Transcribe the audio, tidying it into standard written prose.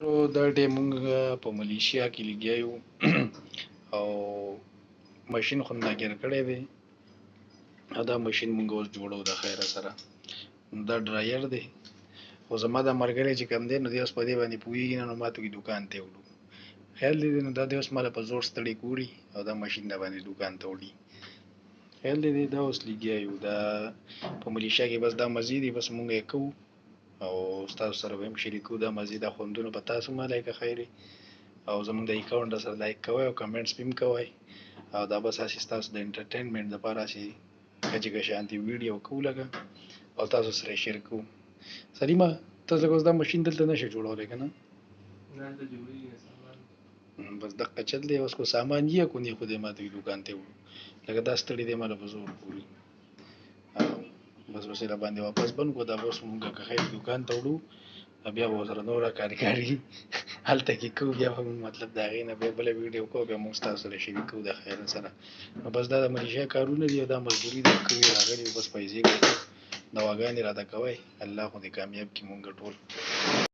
دا ټیم مونږ په ملیشیا کې لګیا یو او ماشین خو ناګیر کړی دی او دا ماشین مونږ اوس جوړو د خیره سره. دا ډرایر دی خو زما دا ملګری چې کوم دی نو دی اوس په دې باندې پوهېږي نه، نو ما ته وایي دوکان ته وړو. خیال دی نو دا دی اوس ماله په زور ستړی کړي او دا ماشین دا باندې دوکان ته وړي. خیال دی دا اوس لګیا یو دا په ملیشیا کې بس دا مزې دي، بس مونږ یې کوو او ستاسو سره به هم شریکو دا مزې دا خوندونه په تاسو مه لایکه خیر او زمونږ د اکاونټ سره لایک کوئ او کمنټس هم کوئ او دا بس هسې ستاسو د انټرټینمنټ دپاره هسې کچې شانتي ویډیو کوو لکه او تاسو سره یې شیر کوو. سلیمه ته لږ اوس دا ماشین دلته نشې جوړولی که نه؟ بس دقه چل دی اوس کو سامان یې کو نه خو دې ما ته وایي دوکان ته وړو لکه دا ستړی دی ماله په زور پورې بس اوس یې راباندې واپس بند کړو. دا به اوس مونږ که خیر دوکان ته وړو بیا به ورسره نوره کاري هلته کې کوو، بیا به مطلب د هغې نه بیا بله ویډیو کوو، بیا مونږ ستاسو سره شریک کوو د خیر سره. نو بس دا د ملیشیا کارونه دي او دا مزدوري ده کوي راغلي بس پیسې ګټو دواګانې راته کوئ. الله خو دې کامیاب کړي مونږ ټول.